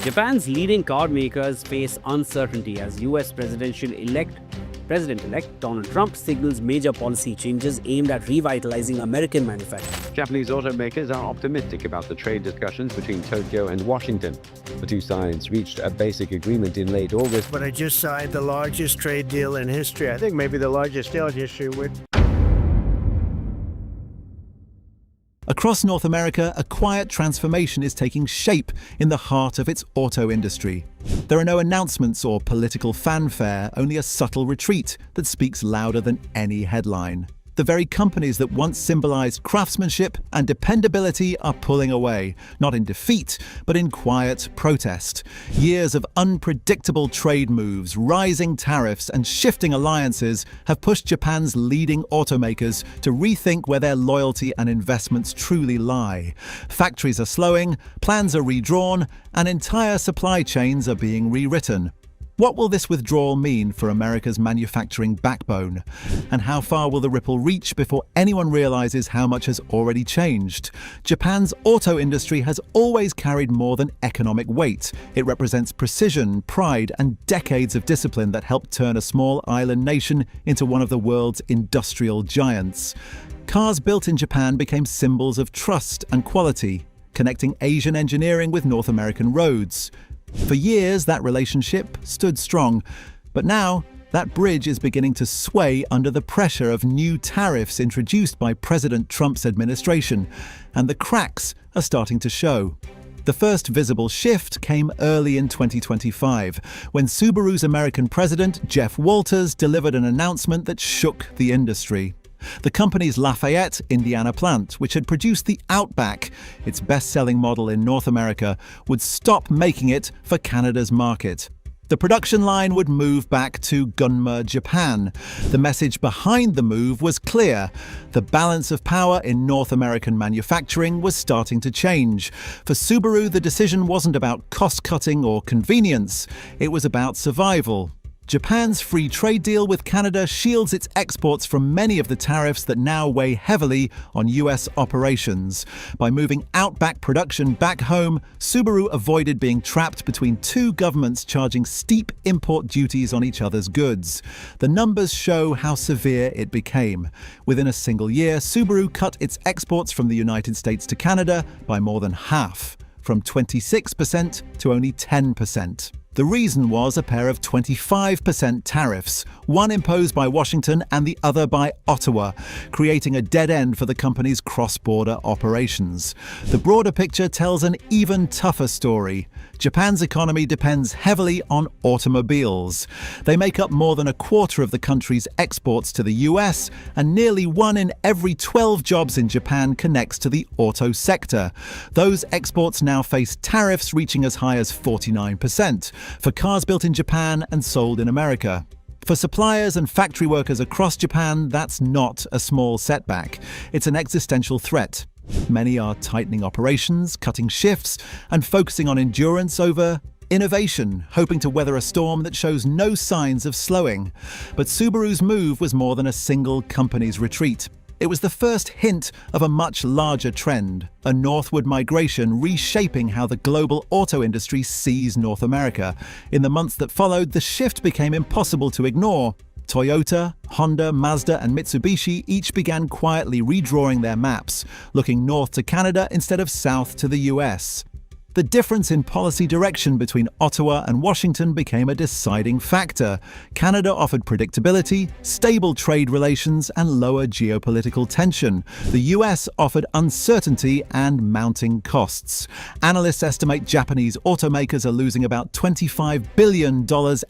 Japan's leading car makers face uncertainty as US President-elect Donald Trump signals major policy changes aimed at revitalizing American manufacturing. Japanese automakers are optimistic about the trade discussions between Tokyo and Washington. The two sides reached a basic agreement in late August. But I just signed the largest trade deal in history. I think maybe the largest deal in history with. Across North America, a quiet transformation is taking shape in the heart of its auto industry. There are no announcements or political fanfare, only a subtle retreat that speaks louder than any headline. The very companies that once symbolized craftsmanship and dependability are pulling away, not in defeat, but in quiet protest. Years of unpredictable trade moves, rising tariffs, and shifting alliances have pushed Japan's leading automakers to rethink where their loyalty and investments truly lie. Factories are slowing, plans are redrawn, and entire supply chains are being rewritten. What will this withdrawal mean for America's manufacturing backbone? And how far will the ripple reach before anyone realizes how much has already changed? Japan's auto industry has always carried more than economic weight. It represents precision, pride, and decades of discipline that helped turn a small island nation into one of the world's industrial giants. Cars built in Japan became symbols of trust and quality, connecting Asian engineering with North American roads. For years, that relationship stood strong, but now that bridge is beginning to sway under the pressure of new tariffs introduced by President Trump's administration, and the cracks are starting to show. The first visible shift came early in 2025, when Subaru's American president, Jeff Walters, delivered an announcement that shook the industry. The company's Lafayette, Indiana plant, which had produced the Outback, its best-selling model in North America, would stop making it for Canada's market. The production line would move back to Gunma, Japan. The message behind the move was clear. The balance of power in North American manufacturing was starting to change. For Subaru, the decision wasn't about cost-cutting or convenience. It was about survival. Japan's free trade deal with Canada shields its exports from many of the tariffs that now weigh heavily on US operations. By moving Outback production back home, Subaru avoided being trapped between two governments charging steep import duties on each other's goods. The numbers show how severe it became. Within a single year, Subaru cut its exports from the United States to Canada by more than half, from 26% to only 10%. The reason was a pair of 25% tariffs, one imposed by Washington and the other by Ottawa, creating a dead end for the company's cross-border operations. The broader picture tells an even tougher story. Japan's economy depends heavily on automobiles. They make up more than a quarter of the country's exports to the US, and nearly 1 in every 12 jobs in Japan connects to the auto sector. Those exports now face tariffs reaching as high as 49%. For cars built in Japan and sold in America. For suppliers and factory workers across Japan, that's not a small setback. It's an existential threat. Many are tightening operations, cutting shifts, and focusing on endurance over innovation, hoping to weather a storm that shows no signs of slowing. But Subaru's move was more than a single company's retreat. It was the first hint of a much larger trend, a northward migration reshaping how the global auto industry sees North America. In the months that followed, the shift became impossible to ignore. Toyota, Honda, Mazda, and Mitsubishi each began quietly redrawing their maps, looking north to Canada instead of south to the US. The difference in policy direction between Ottawa and Washington became a deciding factor. Canada offered predictability, stable trade relations, and lower geopolitical tension. The US offered uncertainty and mounting costs. Analysts estimate Japanese automakers are losing about $25 billion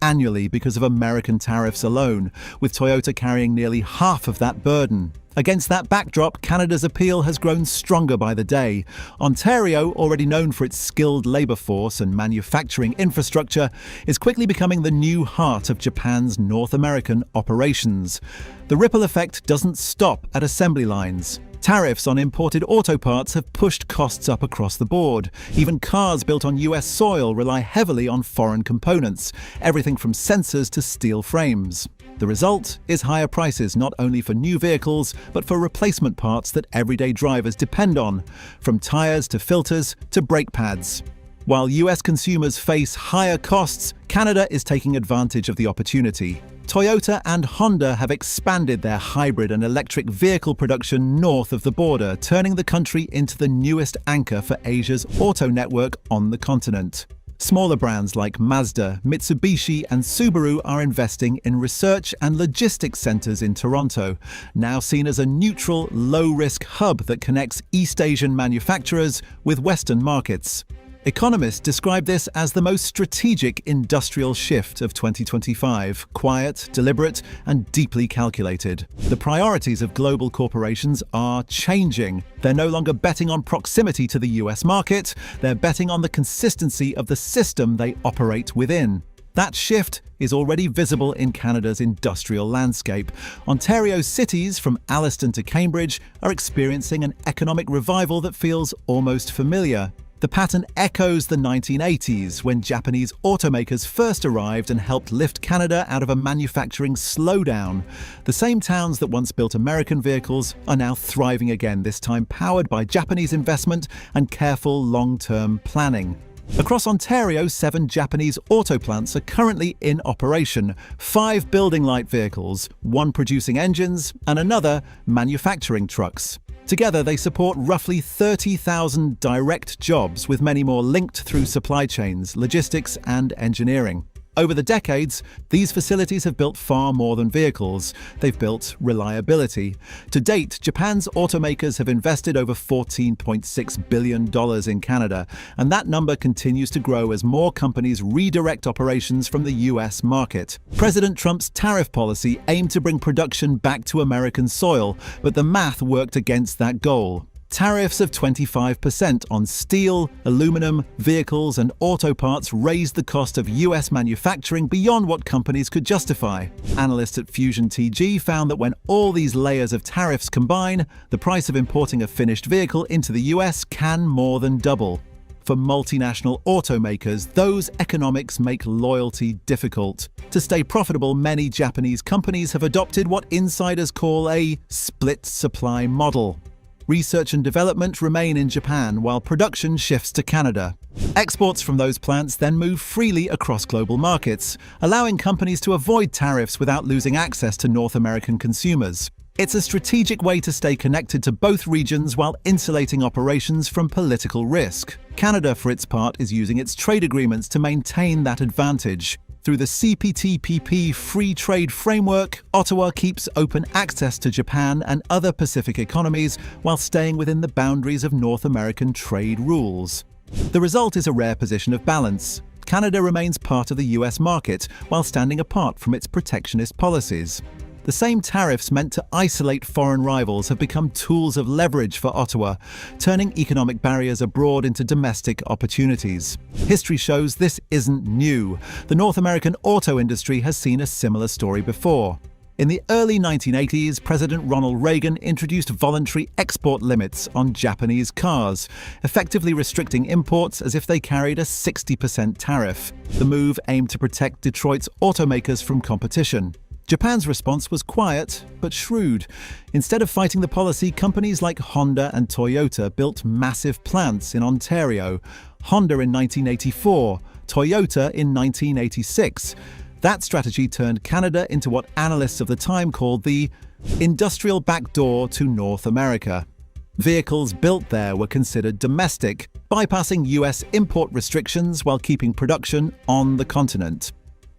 annually because of American tariffs alone, with Toyota carrying nearly half of that burden. Against that backdrop, Canada's appeal has grown stronger by the day. Ontario, already known for its skilled labour force and manufacturing infrastructure, is quickly becoming the new heart of Japan's North American operations. The ripple effect doesn't stop at assembly lines. Tariffs on imported auto parts have pushed costs up across the board. Even cars built on US soil rely heavily on foreign components, everything from sensors to steel frames. The result is higher prices not only for new vehicles, but for replacement parts that everyday drivers depend on, from tires to filters to brake pads. While US consumers face higher costs, Canada is taking advantage of the opportunity. Toyota and Honda have expanded their hybrid and electric vehicle production north of the border, turning the country into the newest anchor for Asia's auto network on the continent. Smaller brands like Mazda, Mitsubishi, and Subaru are investing in research and logistics centers in Toronto, now seen as a neutral, low-risk hub that connects East Asian manufacturers with Western markets. Economists describe this as the most strategic industrial shift of 2025, quiet, deliberate, and deeply calculated. The priorities of global corporations are changing. They're no longer betting on proximity to the US market, they're betting on the consistency of the system they operate within. That shift is already visible in Canada's industrial landscape. Ontario cities, from Alliston to Cambridge, are experiencing an economic revival that feels almost familiar. The pattern echoes the 1980s, when Japanese automakers first arrived and helped lift Canada out of a manufacturing slowdown. The same towns that once built American vehicles are now thriving again, this time powered by Japanese investment and careful long-term planning. Across Ontario, 7 Japanese auto plants are currently in operation, 5 building light vehicles, 1 producing engines, and another manufacturing trucks. Together, they support roughly 30,000 direct jobs, with many more linked through supply chains, logistics, and engineering. Over the decades, these facilities have built far more than vehicles. They've built reliability. To date, Japan's automakers have invested over $14.6 billion in Canada, and that number continues to grow as more companies redirect operations from the US market. President Trump's tariff policy aimed to bring production back to American soil, but the math worked against that goal. Tariffs of 25% on steel, aluminum, vehicles, and auto parts raised the cost of US manufacturing beyond what companies could justify. Analysts at Fusion TG found that when all these layers of tariffs combine, the price of importing a finished vehicle into the US can more than double. For multinational automakers, those economics make loyalty difficult. To stay profitable, many Japanese companies have adopted what insiders call a split supply model. Research and development remain in Japan while production shifts to Canada. Exports from those plants then move freely across global markets, allowing companies to avoid tariffs without losing access to North American consumers. It's a strategic way to stay connected to both regions while insulating operations from political risk. Canada, for its part, is using its trade agreements to maintain that advantage. Through the CPTPP free trade framework, Ottawa keeps open access to Japan and other Pacific economies while staying within the boundaries of North American trade rules. The result is a rare position of balance. Canada remains part of the US market while standing apart from its protectionist policies. The same tariffs meant to isolate foreign rivals have become tools of leverage for Ottawa, turning economic barriers abroad into domestic opportunities. History shows this isn't new. The North American auto industry has seen a similar story before. In the early 1980s, President Ronald Reagan introduced voluntary export limits on Japanese cars, effectively restricting imports as if they carried a 60% tariff. The move aimed to protect Detroit's automakers from competition. Japan's response was quiet, but shrewd. Instead of fighting the policy, companies like Honda and Toyota built massive plants in Ontario. Honda in 1984, Toyota in 1986. That strategy turned Canada into what analysts of the time called the industrial backdoor to North America. Vehicles built there were considered domestic, bypassing US import restrictions while keeping production on the continent.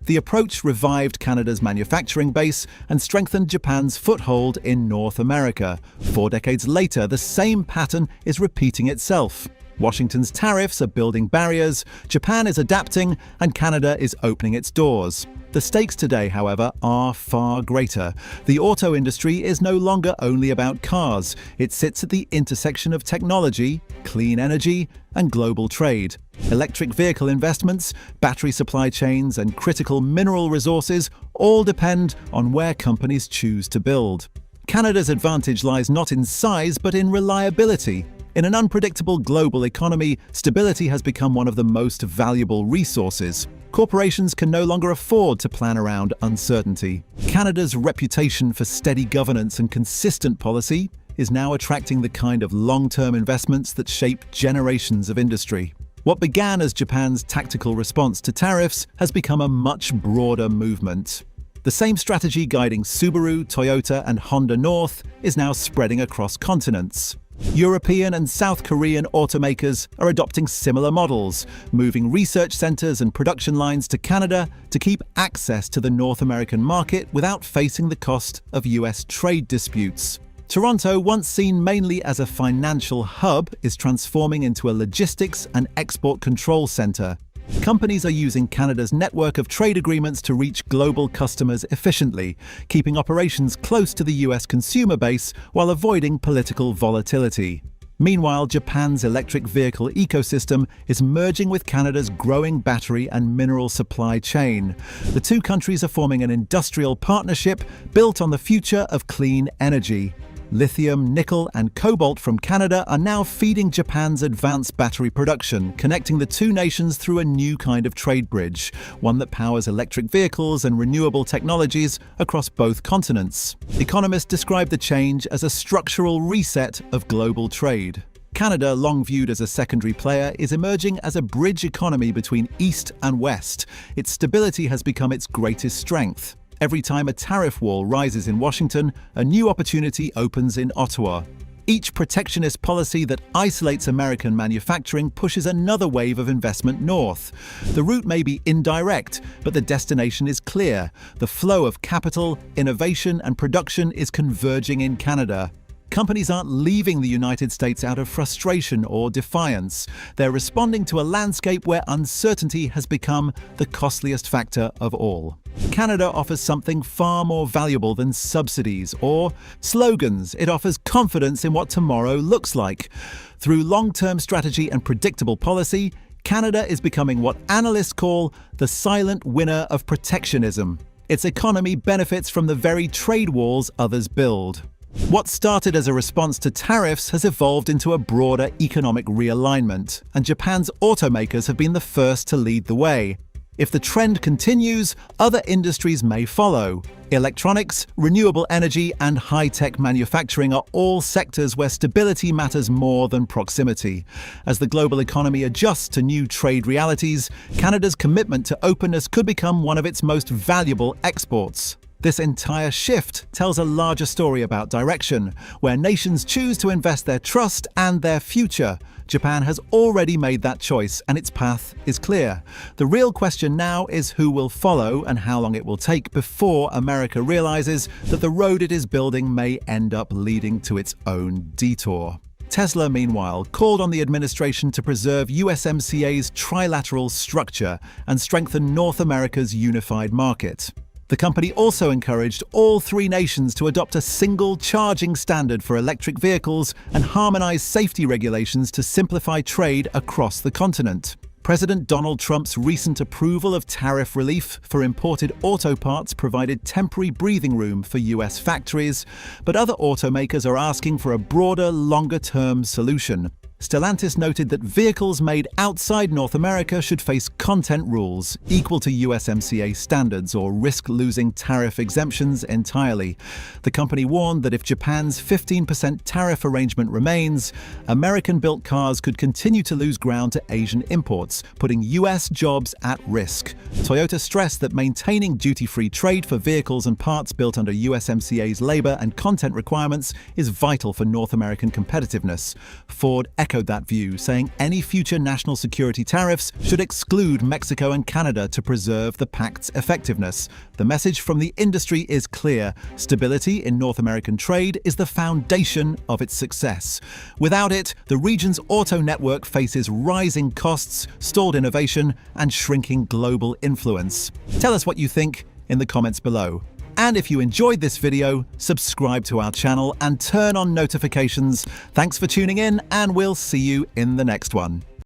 The approach revived Canada's manufacturing base and strengthened Japan's foothold in North America. 4 decades later, the same pattern is repeating itself. Washington's tariffs are building barriers, Japan is adapting, and Canada is opening its doors. The stakes today, however, are far greater. The auto industry is no longer only about cars. It sits at the intersection of technology, clean energy, and global trade. Electric vehicle investments, battery supply chains, and critical mineral resources all depend on where companies choose to build. Canada's advantage lies not in size, but in reliability. In an unpredictable global economy, stability has become one of the most valuable resources. Corporations can no longer afford to plan around uncertainty. Canada's reputation for steady governance and consistent policy is now attracting the kind of long-term investments that shape generations of industry. What began as Japan's tactical response to tariffs has become a much broader movement. The same strategy guiding Subaru, Toyota, and Honda North is now spreading across continents. European and South Korean automakers are adopting similar models, moving research centers and production lines to Canada to keep access to the North American market without facing the cost of US trade disputes. Toronto, once seen mainly as a financial hub, is transforming into a logistics and export control center. Companies are using Canada's network of trade agreements to reach global customers efficiently, keeping operations close to the US consumer base while avoiding political volatility. Meanwhile, Japan's electric vehicle ecosystem is merging with Canada's growing battery and mineral supply chain. The two countries are forming an industrial partnership built on the future of clean energy. Lithium, nickel, and cobalt from Canada are now feeding Japan's advanced battery production, connecting the two nations through a new kind of trade bridge, one that powers electric vehicles and renewable technologies across both continents. Economists describe the change as a structural reset of global trade. Canada, long viewed as a secondary player, is emerging as a bridge economy between East and West. Its stability has become its greatest strength. Every time a tariff wall rises in Washington, a new opportunity opens in Ottawa. Each protectionist policy that isolates American manufacturing pushes another wave of investment north. The route may be indirect, but the destination is clear. The flow of capital, innovation, and production is converging in Canada. Companies aren't leaving the United States out of frustration or defiance. They're responding to a landscape where uncertainty has become the costliest factor of all. Canada offers something far more valuable than subsidies or slogans. It offers confidence in what tomorrow looks like. Through long-term strategy and predictable policy, Canada is becoming what analysts call the silent winner of protectionism. Its economy benefits from the very trade walls others build. What started as a response to tariffs has evolved into a broader economic realignment, and Japan's automakers have been the first to lead the way. If the trend continues, other industries may follow. Electronics, renewable energy, and high-tech manufacturing are all sectors where stability matters more than proximity. As the global economy adjusts to new trade realities, Canada's commitment to openness could become one of its most valuable exports. This entire shift tells a larger story about direction, where nations choose to invest their trust and their future. Japan has already made that choice, and its path is clear. The real question now is who will follow and how long it will take before America realizes that the road it is building may end up leading to its own detour. Tesla, meanwhile, called on the administration to preserve USMCA's trilateral structure and strengthen North America's unified market. The company also encouraged all three nations to adopt a single charging standard for electric vehicles and harmonize safety regulations to simplify trade across the continent. President Donald Trump's recent approval of tariff relief for imported auto parts provided temporary breathing room for US factories, but other automakers are asking for a broader, longer-term solution. Stellantis noted that vehicles made outside North America should face content rules equal to USMCA standards or risk losing tariff exemptions entirely. The company warned that if Japan's 15% tariff arrangement remains, American-built cars could continue to lose ground to Asian imports, putting US jobs at risk. Toyota stressed that maintaining duty-free trade for vehicles and parts built under USMCA's labor and content requirements is vital for North American competitiveness. Ford echoed that view, saying any future national security tariffs should exclude Mexico and Canada to preserve the pact's effectiveness. The message from the industry is clear: stability in North American trade is the foundation of its success. Without it, the region's auto network faces rising costs, stalled innovation, and shrinking global influence. Tell us what you think in the comments below. And if you enjoyed this video, subscribe to our channel and turn on notifications. Thanks for tuning in, and we'll see you in the next one.